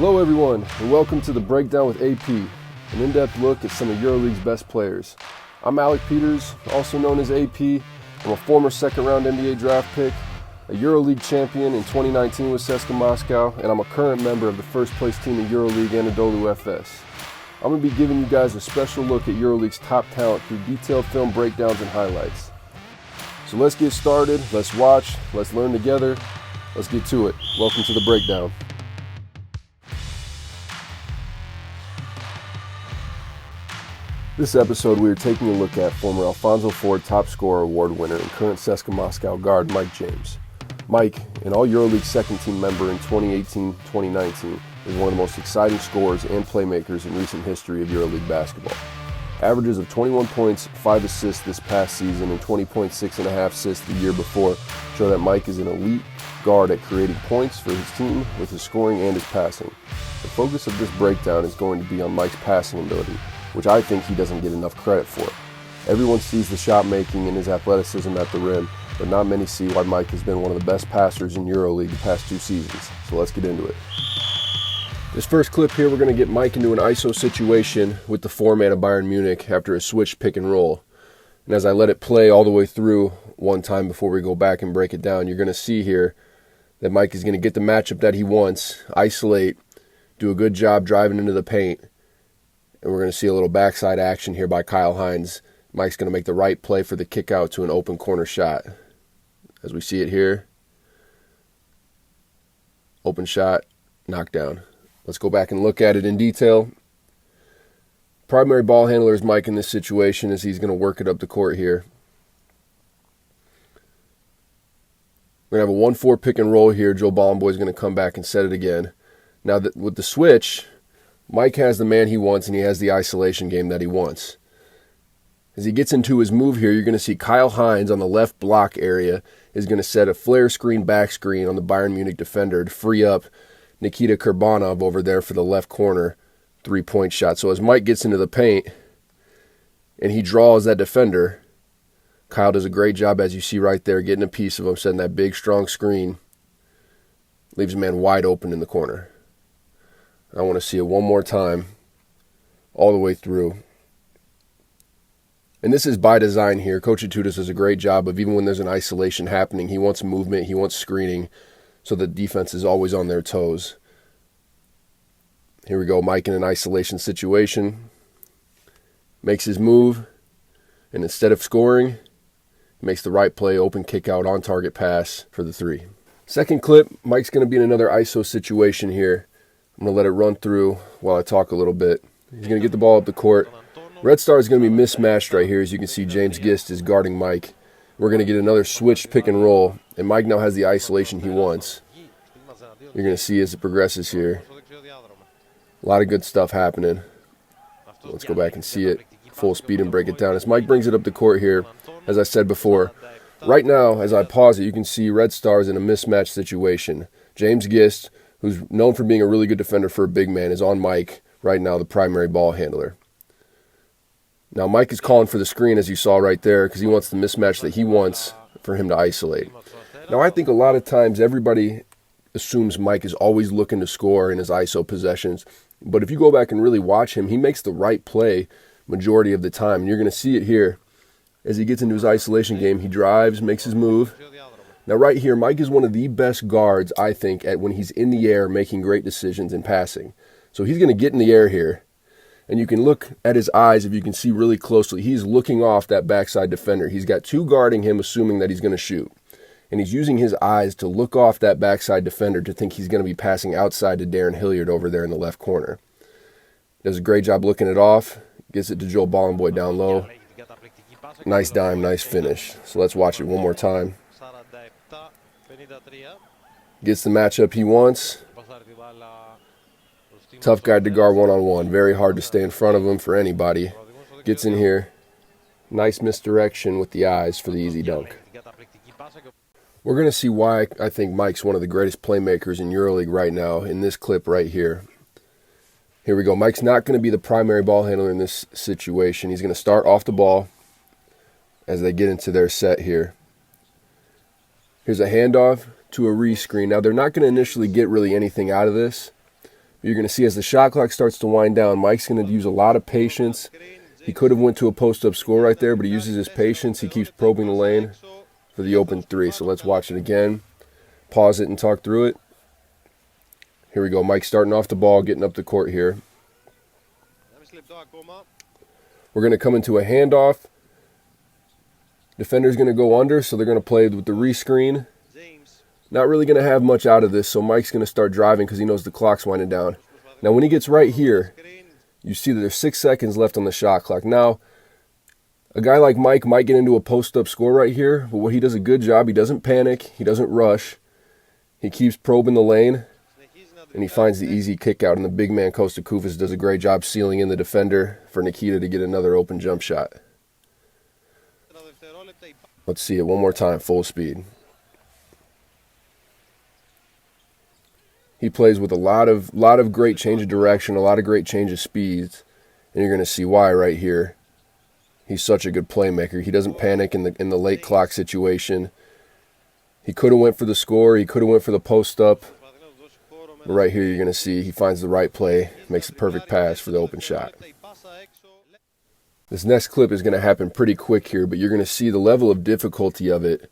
Hello everyone, and welcome to The Breakdown with AP, an in-depth look at some of EuroLeague's best players. I'm Alec Peters, also known as AP. I'm a former second-round NBA draft pick, a EuroLeague champion in 2019 with CSKA Moscow, and I'm a current member of the first-place team in EuroLeague, Anadolu Efes. I'm going to be giving you guys a special look at EuroLeague's top talent through detailed film breakdowns and highlights. So let's get started, let's watch, let's learn together, let's get to it. Welcome to The Breakdown. This episode, we are taking a look at former Alfonso Ford Top Scorer Award winner and current CSKA Moscow guard Mike James. Mike, an all-EuroLeague second-team member in 2018-2019, is one of the most exciting scorers and playmakers in recent history of EuroLeague basketball. Averages of 21 points, 5 assists this past season, and 20.6 assists the year before show that Mike is an elite guard at creating points for his team with his scoring and his passing. The focus of this breakdown is going to be on Mike's passing ability, which I think he doesn't get enough credit for. Everyone sees the shot making and his athleticism at the rim, but not many see why Mike has been one of the best passers in EuroLeague the past 2 seasons. So let's get into it. This first clip here, we're going to get Mike into an ISO situation with the four-man of Bayern Munich after a switch pick and roll. And as I let it play all the way through one time before we go back and break it down, you're going to see here that Mike is going to get the matchup that he wants, isolate, do a good job driving into the paint, and we're going to see a little backside action here by Hines. Mike's going to make the right play for the kick out to an open corner shot. As we see it here, open shot, knockdown. Let's go back and look at it in detail. Primary ball handler is Mike in this situation as he's going to work it up the court here. We're going to have a 1-4 pick and roll here. Joe Ballenboy is going to come back and set it again. Now with the switch, Mike has the man he wants and he has the isolation game that he wants. As he gets into his move here, you're going to see Hines on the left block area is going to set a flare screen back screen on the Bayern Munich defender to free up Nikita Kurbanov over there for the left corner 3-point shot. So as Mike gets into the paint and he draws that defender, Kyle does a great job, as you see right there, getting a piece of him, setting that big, strong screen. Leaves a man wide open in the corner. I want to see it one more time, all the way through. And this is by design here. Coach Atutis does a great job of, even when there's an isolation happening, he wants movement, he wants screening, so the defense is always on their toes. Here we go, Mike in an isolation situation. Makes his move, and instead of scoring, makes the right play, open kick out, on target pass for the 3. Second clip, Mike's going to be in another ISO situation here. I'm going to let it run through while I talk a little bit. He's going to get the ball up the court. Red Star is going to be mismatched right here. As you can see, James Gist is guarding Mike. We're going to get another switched pick and roll, and Mike now has the isolation he wants. You're going to see as it progresses here. A lot of good stuff happening. Let's go back and see it full speed and break it down. As Mike brings it up the court here, as I said before, right now, as I pause it, you can see Red Star is in a mismatch situation. James Gist, who's known for being a really good defender for a big man, is on Mike right now, the primary ball handler. Now Mike is calling for the screen, as you saw right there, because he wants the mismatch that he wants for him to isolate. Now I think a lot of times everybody assumes Mike is always looking to score in his ISO possessions, but if you go back and really watch him, he makes the right play majority of the time, and you're going to see it here. As he gets into his isolation game, he drives, makes his move. Now right here, Mike is one of the best guards, I think, at when he's in the air making great decisions and passing. So he's going to get in the air here. And you can look at his eyes, if you can see really closely, he's looking off that backside defender. He's got 2 guarding him, assuming that he's going to shoot. And he's using his eyes to look off that backside defender to think he's going to be passing outside to Darren Hilliard over there in the left corner. Does a great job looking it off. Gets it to Joel Ballenboy down low. Nice dime, nice finish. So let's watch it one more time. Gets the matchup he wants. Tough guy to guard one-on-one. Very hard to stay in front of him for anybody. Gets in here. Nice misdirection with the eyes for the easy dunk. We're going to see why I think Mike's one of the greatest playmakers in EuroLeague right now in this clip right here. Here we go. Mike's not going to be the primary ball handler in this situation. He's going to start off the ball as they get into their set here. Here's a handoff to a rescreen. Now, they're not going to initially get really anything out of this, You're going to see as the shot clock starts to wind down, Mike's going to use a lot of patience. He could have went to a post-up score right there, but he uses his patience. He keeps probing the lane for the open three. So let's watch it again. Pause it and talk through it. Here we go. Mike starting off the ball, getting up the court here. We're going to come into a handoff. Defender's going to go under, so they're going to play with the rescreen. Not really going to have much out of this, so Mike's going to start driving because he knows the clock's winding down. Now, when he gets right here, you see that there's 6 seconds left on the shot clock. Now, a guy like Mike might get into a post-up score right here, but he does a good job. He doesn't panic. He doesn't rush. He keeps probing the lane, and he finds the easy kick out, and the big man, Costa Kufas, does a great job sealing in the defender for Nikita to get another open jump shot. Let's see it one more time, full speed. He plays with a lot of great change of direction, a lot of great change of speeds, and you're going to see why right here. He's such a good playmaker. He doesn't panic in the late clock situation. He could have went for the score. He could have went for the post up. But right here you're going to see he finds the right play, makes the perfect pass for the open shot. This next clip is going to happen pretty quick here, but you're going to see the level of difficulty of it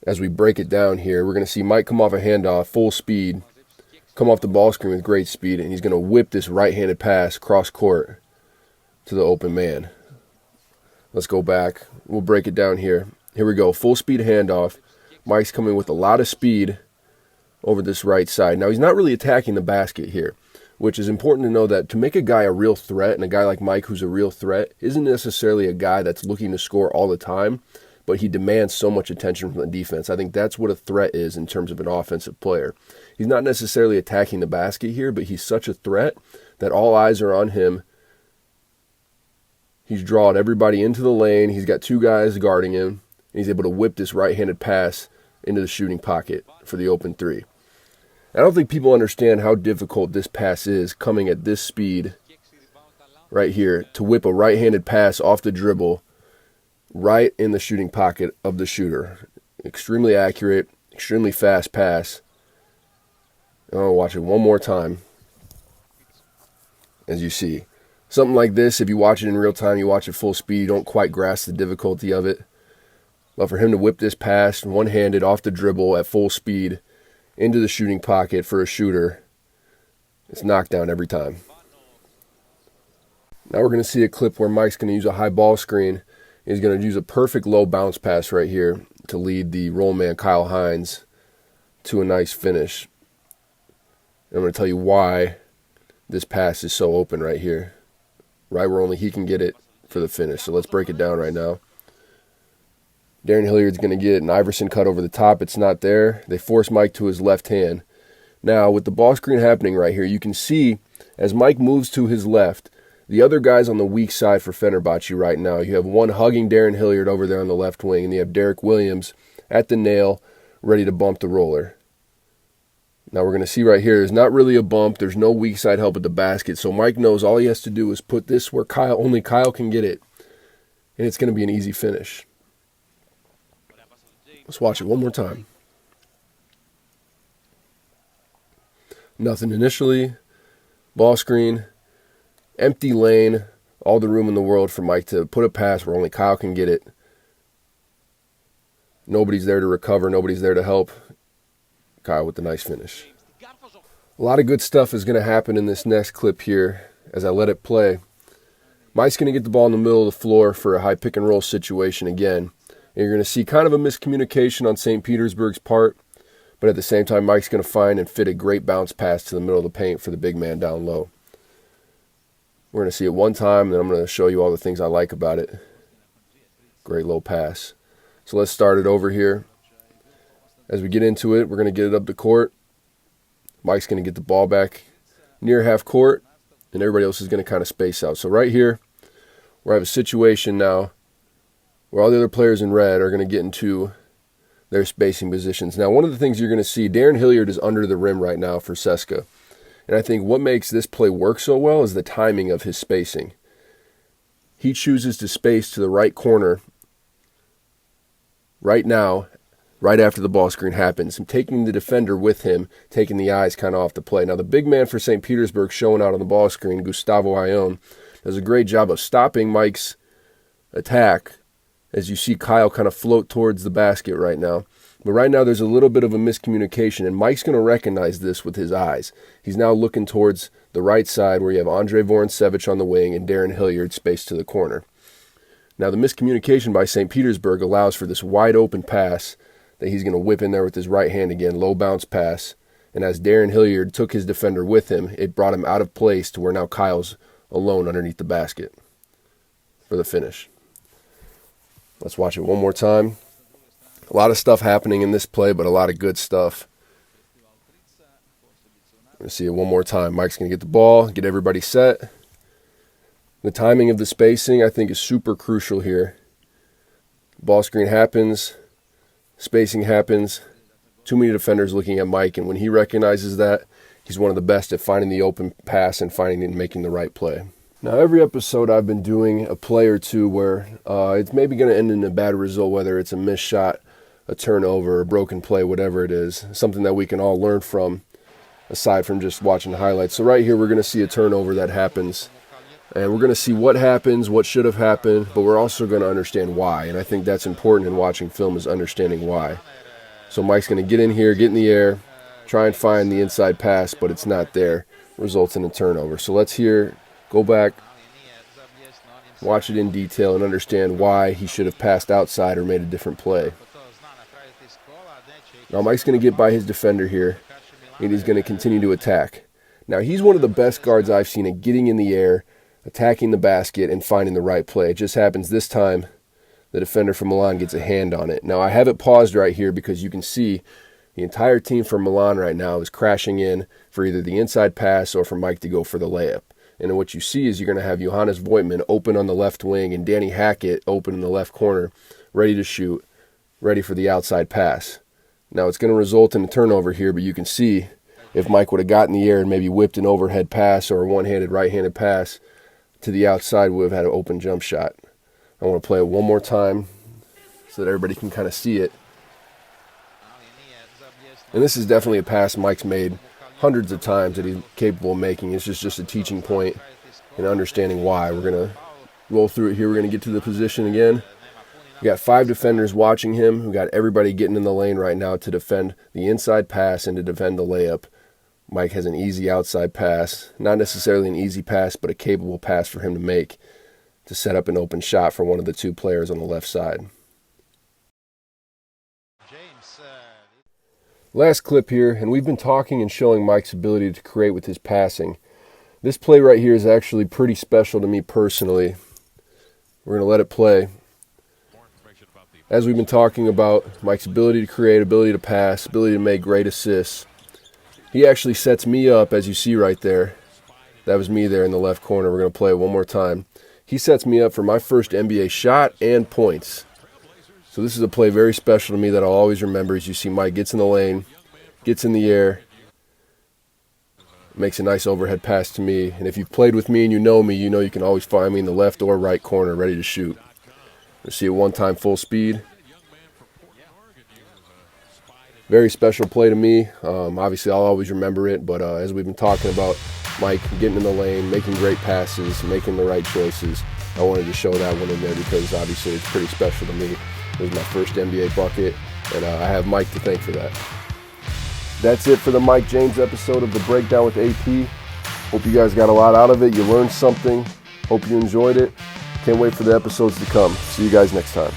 as we break it down here. We're going to see Mike come off a handoff, full speed, come off the ball screen with great speed, and he's going to whip this right-handed pass cross court to the open man. Let's go back. We'll break it down here. Here we go. Full speed handoff. Mike's coming with a lot of speed over this right side. Now, he's not really attacking the basket here, which is important to know that to make a guy a real threat, and a guy like Mike who's a real threat, isn't necessarily a guy that's looking to score all the time, but he demands so much attention from the defense. I think that's what a threat is in terms of an offensive player. He's not necessarily attacking the basket here, but he's such a threat that all eyes are on him. He's drawing everybody into the lane. He's got 2 guys guarding him, and he's able to whip this right-handed pass into the shooting pocket for the open three. I don't think people understand how difficult this pass is coming at this speed right here to whip a right-handed pass off the dribble right in the shooting pocket of the shooter. Extremely accurate, extremely fast pass. I'll watch it one more time. As you see, something like this, if you watch it in real time, you watch it full speed, you don't quite grasp the difficulty of it. But for him to whip this pass one-handed off the dribble at full speed into the shooting pocket for a shooter, it's knocked down every time. Now we're going to see a clip where Mike's going to use a high ball screen. He's going to use a perfect low bounce pass right here to lead the roll man Kyle Hines to a nice finish. And I'm going to tell you why this pass is so open right here, right where only he can get it for the finish. So let's break it down right now. Darren Hilliard's going to get an Iverson cut over the top. It's not there. They force Mike to his left hand. Now, with the ball screen happening right here, you can see as Mike moves to his left, the other guy's on the weak side for Fenerbahce right now. You have one hugging Darren Hilliard over there on the left wing, and you have Derek Williams at the nail, ready to bump the roller. Now we're going to see right here, there's not really a bump. There's no weak side help at the basket. So Mike knows all he has to do is put this where only Kyle can get it, and it's going to be an easy finish. Let's watch it one more time. Nothing initially. Ball screen. Empty lane. All the room in the world for Mike to put a pass where only Kyle can get it. Nobody's there to recover. Nobody's there to help. Kyle with the nice finish. A lot of good stuff is going to happen in this next clip here as I let it play. Mike's going to get the ball in the middle of the floor for a high pick and roll situation again. And you're going to see kind of a miscommunication on St. Petersburg's part, but at the same time, Mike's going to find and fit a great bounce pass to the middle of the paint for the big man down low. We're going to see it one time, and then I'm going to show you all the things I like about it. Great low pass. So let's start it over here. As we get into it, we're going to get it up the court. Mike's going to get the ball back near half court, and everybody else is going to kind of space out. So right here, we have a situation now where all the other players in red are going to get into their spacing positions. Now, one of the things you're going to see, Darren Hilliard is under the rim right now for CSKA. And I think what makes this play work so well is the timing of his spacing. He chooses to space to the right corner right now, right after the ball screen happens, and taking the defender with him, taking the eyes kind of off the play. Now, the big man for St. Petersburg showing out on the ball screen, Gustavo Ion, does a great job of stopping Mike's attack, as you see Kyle kind of float towards the basket right now. But right now there's a little bit of a miscommunication, and Mike's going to recognize this with his eyes. He's now looking towards the right side where you have Andrei Vorontsevich on the wing and Darren Hilliard spaced to the corner. Now the miscommunication by St. Petersburg allows for this wide open pass that he's going to whip in there with his right hand again, low bounce pass. And as Darren Hilliard took his defender with him, it brought him out of place to where now Kyle's alone underneath the basket for the finish. Let's watch it one more time. A lot of stuff happening in this play, but a lot of good stuff. Let's see it one more time. Mike's going to get the ball, get everybody set. The timing of the spacing, I think, is super crucial here. Ball screen happens. Spacing happens. Too many defenders looking at Mike, and when he recognizes that, he's one of the best at finding the open pass and finding and making the right play. Now, every episode I've been doing a play or two where it's maybe going to end in a bad result, whether it's a missed shot, a turnover, a broken play, whatever it is, something that we can all learn from aside from just watching the highlights. So right here we're going to see a turnover that happens, and we're going to see what happens, what should have happened, but we're also going to understand why, and I think that's important in watching film, is understanding why. So Mike's going to get in here, get in the air, try and find the inside pass, but it's not there. Results in a turnover. So let's go back, watch it in detail, and understand why he should have passed outside or made a different play. Now Mike's going to get by his defender here, and he's going to continue to attack. Now he's one of the best guards I've seen at getting in the air, attacking the basket, and finding the right play. It just happens this time the defender from Milan gets a hand on it. Now I have it paused right here because you can see the entire team from Milan right now is crashing in for either the inside pass or for Mike to go for the layup. And what you see is you're going to have Johannes Voigtman open on the left wing and Danny Hackett open in the left corner, ready to shoot, ready for the outside pass. Now it's going to result in a turnover here, but you can see if Mike would have gotten in the air and maybe whipped an overhead pass or a one-handed right-handed pass to the outside, we would have had an open jump shot. I want to play it one more time so that everybody can kind of see it. And this is definitely a pass Mike's made hundreds of times that he's capable of making. It's just a teaching point and understanding why. We're going to roll through it here. We're going to get to the position again. We got 5 defenders watching him. We got everybody getting in the lane right now to defend the inside pass and to defend the layup. Mike has an easy outside pass. Not necessarily an easy pass, but a capable pass for him to make to set up an open shot for one of the 2 players on the left side. Last clip here, and we've been talking and showing Mike's ability to create with his passing. This play right here is actually pretty special to me personally. We're going to let it play. As we've been talking about Mike's ability to create, ability to pass, ability to make great assists, he actually sets me up, as you see right there. That was me there in the left corner. We're going to play it one more time. He sets me up for my first NBA shot and points. So this is a play very special to me that I'll always remember. As you see Mike gets in the lane, gets in the air, makes a nice overhead pass to me. And if you've played with me and you know you can always find me in the left or right corner ready to shoot. We'll see it one time full speed. Very special play to me. Obviously, I'll always remember it. But as we've been talking about Mike getting in the lane, making great passes, making the right choices, I wanted to show that one in there because obviously it's pretty special to me. It was my first NBA bucket, and I have Mike to thank for that. That's it for the Mike James episode of The Breakdown with AP. Hope you guys got a lot out of it. You learned something. Hope you enjoyed it. Can't wait for the episodes to come. See you guys next time.